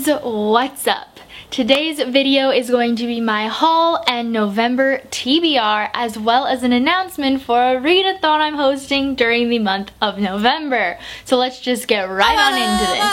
guys, what's up? Today's video is going to be my haul and November TBR, as well as an announcement for a readathon I'm hosting during the month of November. So let's just get right on into this.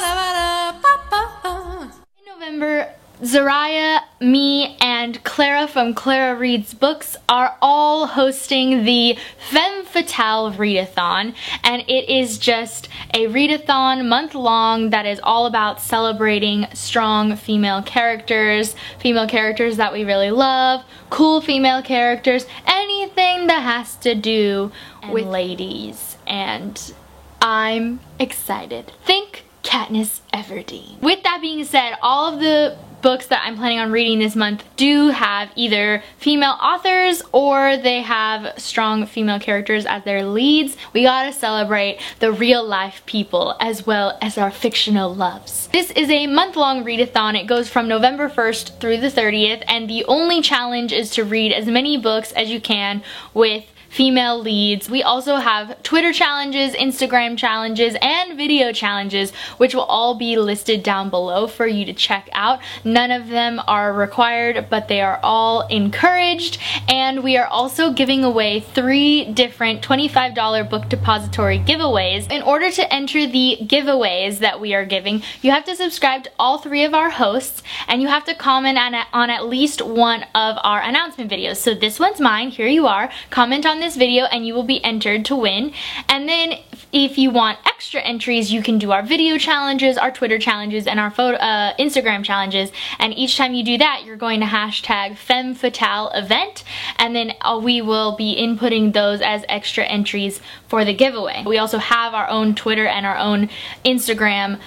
In November, Zariah, me, and Clara from Clara Reads Books are all hosting the Femme Fatale Readathon, and it is just a readathon month-long that is all about celebrating strong female characters that we really love, cool female characters, anything that has to do with ladies, and I'm excited. Think Katniss Everdeen. With that being said, all of the books that I'm planning on reading this month do have either female authors or they have strong female characters as their leads. We gotta celebrate the real life people as well as our fictional loves. This is a month-long readathon. It goes from November 1st through the 30th, and the only challenge is to read as many books as you can with female leads. We also have Twitter challenges, Instagram challenges, and video challenges, which will all be listed down below for you to check out. None of them are required, but they are all encouraged, and we are also giving away 3 different $25 book depository giveaways. In order to enter the giveaways that we are giving, you have to subscribe to all 3 of our hosts, and you have to comment on at least one of our announcement videos. So this one's mine, here you are. Comment on this video and you will be entered to win. And then if you want extra entries, you can do our video challenges, our Twitter challenges, and our Instagram challenges. And each time you do that, you're going to hashtag Femme Fatale event, and then we will be inputting those as extra entries for the giveaway. We also have our own Twitter and our own Instagram,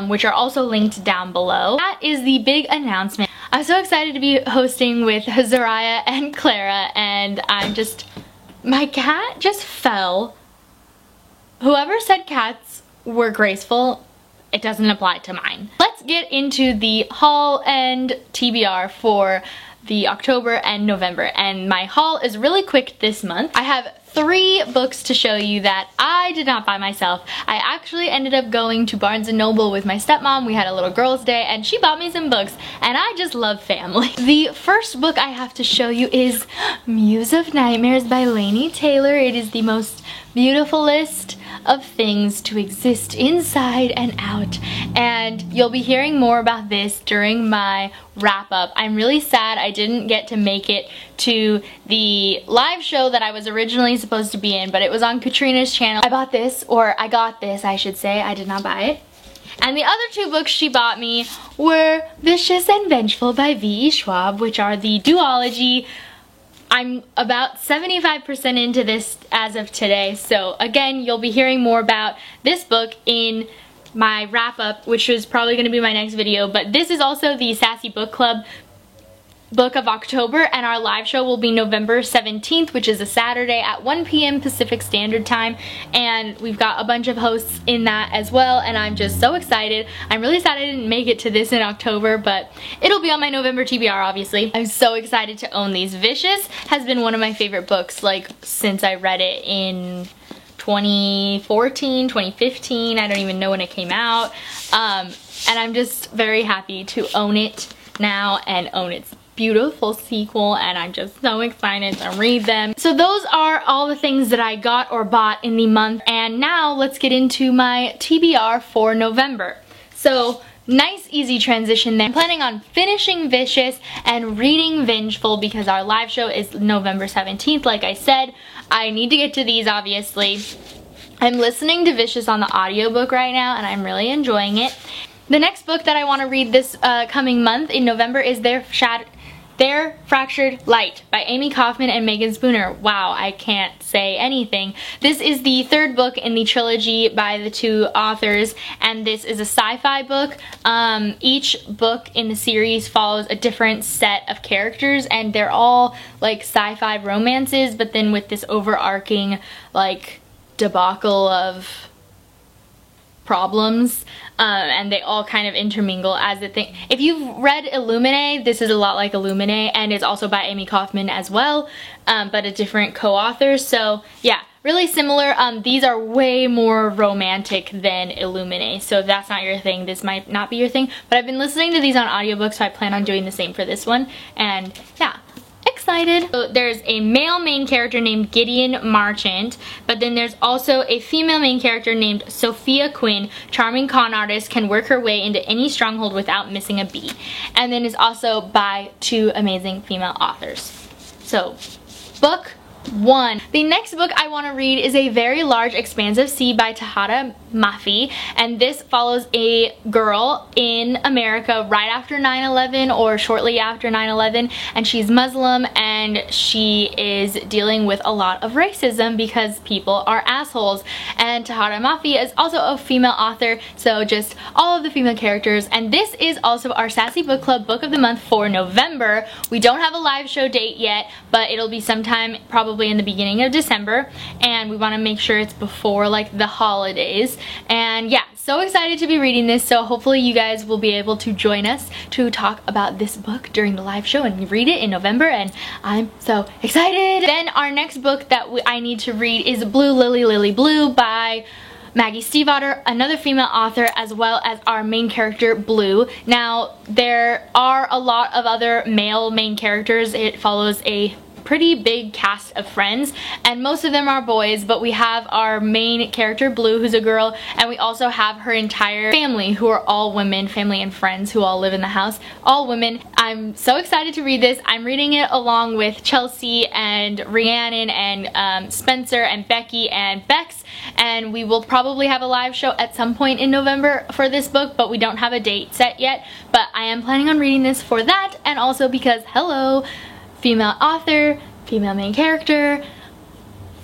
which are also linked down below. That is the big announcement. I'm so excited to be hosting with Zariah and Clara, and my cat just fell. Whoever said cats were graceful, it doesn't apply to mine. Let's get into the haul and TBR for the October and November. And my haul is really quick this month. I have 3 books to show you that I did not buy myself. I actually ended up going to Barnes & Noble with my stepmom. We had a little girls' day and she bought me some books, and I just love family. The first book I have to show you is Muse of Nightmares by Laini Taylor. It is the most beautifulest of things to exist inside and out, and you'll be hearing more about this during my wrap-up. I'm really sad I didn't get to make it to the live show that I was originally supposed to be in, but it was on Katrina's channel. I got this, I should say. I did not buy it. And the other 2 books she bought me were Vicious and Vengeful by V.E. Schwab, which are the duology. I'm about 75% into this as of today, so again, you'll be hearing more about this book in my wrap-up, which is probably going to be my next video, but this is also the Sassy Book Club book of October, and our live show will be November 17th, which is a Saturday at 1 p.m. Pacific Standard Time, and we've got a bunch of hosts in that as well, and I'm just so excited. I'm really sad I didn't make it to this in October, but it'll be on my November TBR, obviously. I'm so excited to own these. Vicious has been one of my favorite books, like, since I read it in 2014, 2015, I don't even know when it came out, and I'm just very happy to own it now and own its beautiful sequel, and I'm just so excited to read them. So those are all the things that I got or bought in the month, and now let's get into my TBR for November. So nice easy transition there. I'm planning on finishing Vicious and reading Vengeful because our live show is November 17th, like I said. I need to get to these, obviously. I'm listening to Vicious on the audiobook right now, and I'm really enjoying it. The next book that I want to read this coming month in November is Their Fractured Light by Amy Kaufman and Megan Spooner. Wow, I can't say anything. This is the 3rd book in the trilogy by the 2 authors, and this is a sci-fi book. Each book in the series follows a different set of characters, and they're all like sci-fi romances, but then with this overarching like debacle of problems, and they all kind of intermingle as the thing. If you've read Illuminae, this is a lot like Illuminae, and it's also by Amy Kaufman as well, but a different co-author. So yeah, really similar. These are way more romantic than Illuminae, so if that's not your thing, this might not be your thing. But I've been listening to these on audiobook, so I plan on doing the same for this one. And yeah, excited. So there's a male main character named Gideon Marchant, but then there's also a female main character named Sophia Quinn. Charming con artist, can work her way into any stronghold without missing a beat. And then is also by 2 amazing female authors. So, book 1. The next book I want to read is A Very Large Expansive Sea by Tahereh Mafi, and this follows a girl in America right after 9/11 or shortly after 9/11, and she's Muslim and she is dealing with a lot of racism because people are assholes. And Tahereh Mafi is also a female author, so just all of the female characters. And this is also our Sassy Book Club Book of the Month for November. We don't have a live show date yet, but it'll be sometime probably in the beginning of December, and we want to make sure it's before like the holidays. And yeah, so excited to be reading this, so hopefully you guys will be able to join us to talk about this book during the live show and read it in November, and I'm so excited. Then our next book that I need to read is Blue Lily Lily Blue by Maggie Stiefvater, another female author, as well as our main character Blue. Now there are a lot of other male main characters. It follows a pretty big cast of friends, and most of them are boys, but we have our main character Blue, who's a girl, and we also have her entire family, who are all women, family and friends who all live in the house, all women. I'm so excited to read this. I'm reading it along with Chelsea and Rhiannon and Spencer and Becky and Bex, and we will probably have a live show at some point in November for this book, but we don't have a date set yet. But I am planning on reading this for that, and also because, hello, female author, female main character,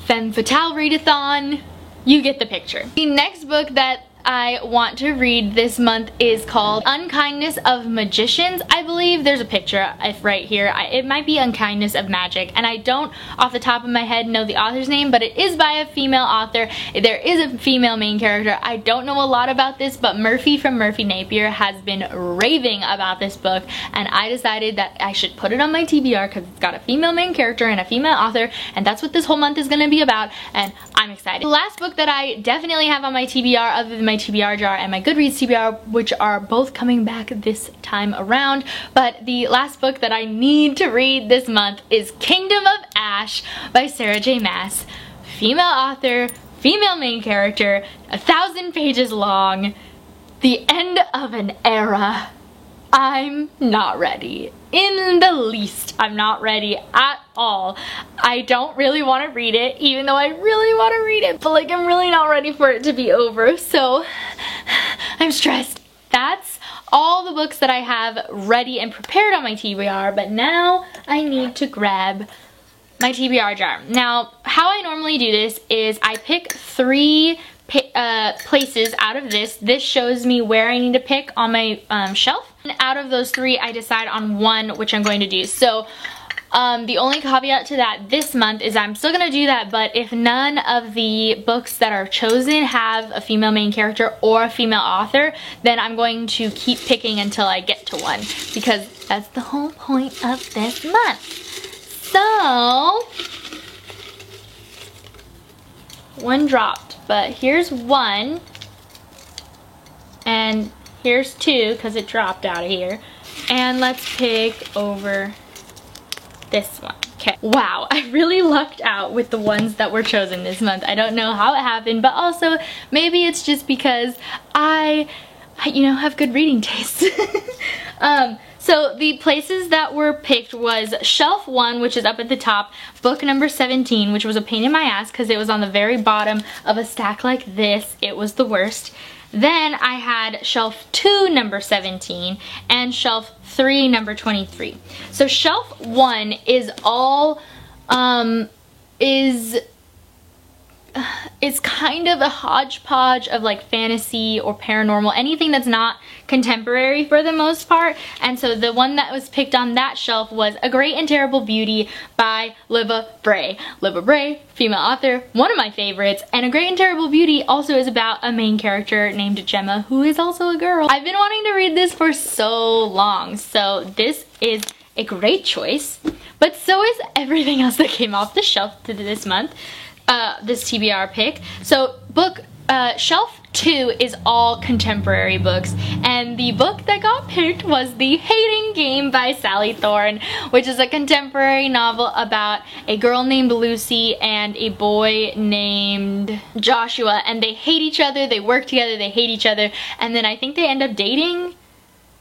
femme fatale readathon, you get the picture. The next book that I want to read this month is called Unkindness of Magicians, I believe. There's a picture right here. It might be Unkindness of Magic, and I don't off the top of my head know the author's name, but it is by a female author. There is a female main character. I don't know a lot about this, but Murphy from Murphy Napier has been raving about this book, and I decided that I should put it on my TBR because it's got a female main character and a female author, and that's what this whole month is going to be about, and I'm excited. The last book that I definitely have on my TBR, other than my TBR jar and my Goodreads TBR, which are both coming back this time around, but the last book that I need to read this month is Kingdom of Ash by Sarah J Maas. Female author, female main character, 1,000 pages long, the end of an era. I'm not ready. In the least, I'm not ready at all. I don't really want to read it, even though I really want to read it, but like I'm really not ready for it to be over, so I'm stressed. That's all the books that I have ready and prepared on my TBR, but now I need to grab my TBR jar. Now, how I normally do this is I pick 3 places out of this. This shows me where I need to pick on my shelf. And out of those 3, I decide on one which I'm going to do. So the only caveat to that this month is I'm still going to do that, but if none of the books that are chosen have a female main character or a female author, then I'm going to keep picking until I get to one, because that's the whole point of this month. So, one dropped, but here's 1, and here's 2 because it dropped out of here, and let's pick over this one. Okay, wow, I really lucked out with the ones that were chosen this month. I don't know how it happened, but also maybe it's just because I you know, have good reading taste. So the places that were picked was shelf 1, which is up at the top, book number 17, which was a pain in my ass because it was on the very bottom of a stack like this. It was the worst. Then I had shelf 2, number 17, and shelf 3, number 23. So shelf 1 is all, it's kind of a hodgepodge of like fantasy or paranormal, anything that's not contemporary for the most part. And so the one that was picked on that shelf was A Great and Terrible Beauty by Libba Bray. Libba Bray, female author, one of my favorites, and A Great and Terrible Beauty also is about a main character named Gemma, who is also a girl. I've been wanting to read this for so long, so this is a great choice, but so is everything else that came off the shelf this month. this TBR pick. So shelf 2 is all contemporary books, and the book that got picked was The Hating Game by Sally Thorne, which is a contemporary novel about a girl named Lucy and a boy named Joshua, and they hate each other, they work together, they hate each other, and then I think they end up dating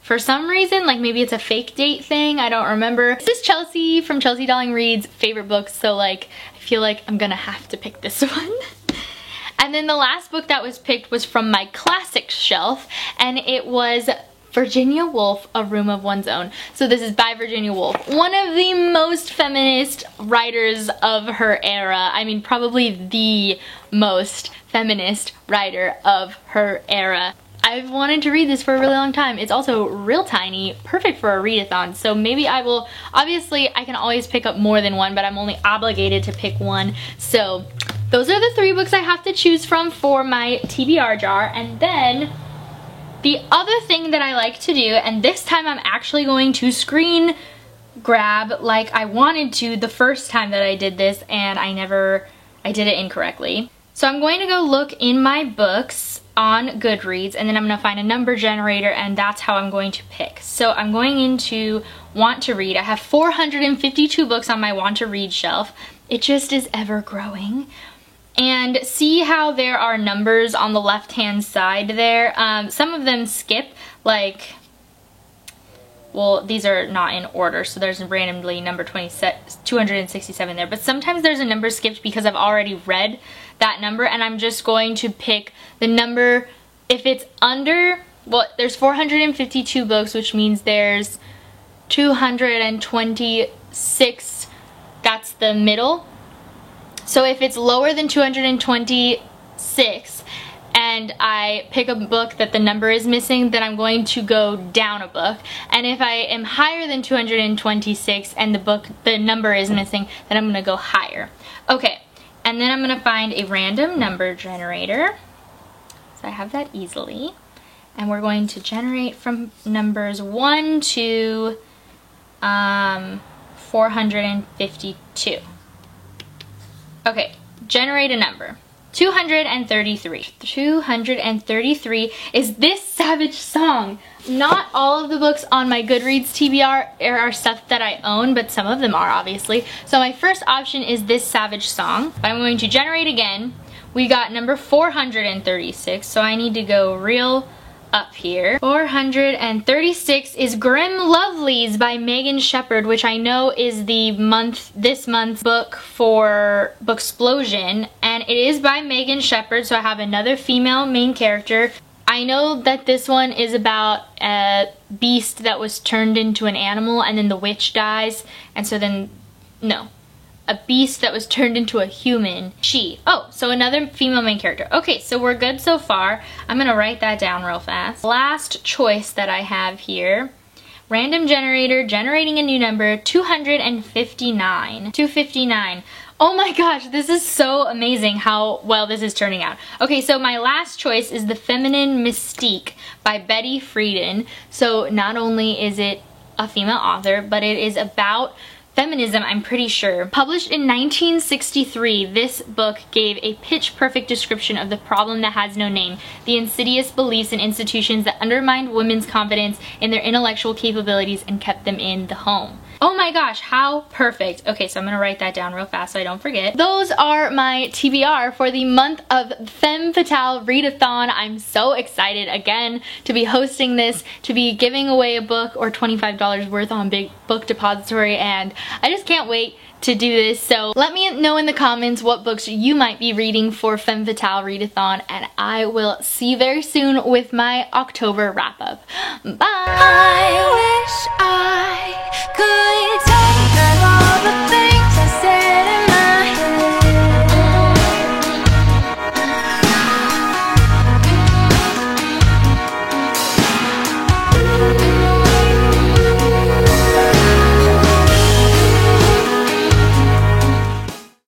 for some reason. Like maybe it's a fake date thing, I don't remember. This is Chelsea from Chelsea Darling Reads favorite books, so like I feel like I'm gonna have to pick this one. And then the last book that was picked was from my classic shelf, and it was Virginia Woolf, A Room of One's Own. So this is by Virginia Woolf, one of the most feminist writers of her era. I mean, probably the most feminist writer of her era. I've wanted to read this for a really long time. It's also real tiny, perfect for a readathon, so maybe I will, obviously I can always pick up more than one, but I'm only obligated to pick one. So those are the 3 books I have to choose from for my TBR jar. And then the other thing that I like to do, and this time I'm actually going to screen grab like I wanted to the first time that I did this, and I did it incorrectly. So I'm going to go look in my books on Goodreads, and then I'm going to find a number generator, and that's how I'm going to pick. So I'm going into Want to Read. I have 452 books on my Want to Read shelf. It just is ever growing. And see how there are numbers on the left hand side there. Some of them skip, like, well, these are not in order, so there's randomly number 267 there, but sometimes there's a number skipped because I've already read that number, and I'm just going to pick the number. If it's under, well, there's 452 books, which means there's 226, that's the middle. So if it's lower than 226 and I pick a book that the number is missing, then I'm going to go down a book. And if I am higher than 226 and the number is missing, then I'm going to go higher. Okay, and then I'm going to find a random number generator. So I have that easily. And we're going to generate from numbers 1 to 452. Okay, generate a number. 233. 233 is This Savage Song. Not all of the books on my Goodreads TBR are stuff that I own, but some of them are, obviously. So my first option is This Savage Song. I'm going to generate again. We got number 436, so I need to go real up here. 436 is Grim Lovelies by Megan Shepherd, which I know is this month's book for Booksplosion, and it is by Megan Shepherd, so I have another female main character. I know that this one is about a beast that was turned into an animal, and then the witch dies, and so then, no. A beast that was turned into a human. Oh, so another female main character. Okay, so we're good so far. I'm gonna write that down real fast. Last choice that I have here. Random generator, generating a new number, 259. 259. Oh my gosh, this is so amazing how well this is turning out. Okay, so my last choice is The Feminine Mystique by Betty Friedan. So not only is it a female author, but it is about feminism, I'm pretty sure. Published in 1963, this book gave a pitch-perfect description of the problem that has no name, the insidious beliefs and institutions that undermined women's confidence in their intellectual capabilities and kept them in the home. Oh my gosh, how perfect. Okay, so I'm gonna write that down real fast so I don't forget. Those are my TBR for the month of Femme Fatale Readathon. I'm so excited again to be hosting this, to be giving away a book or $25 worth on Big Book Depository, and I just can't wait to do this. So let me know in the comments what books you might be reading for Femme Fatale Readathon, and I will see you very soon with my October wrap up. Bye! I wish I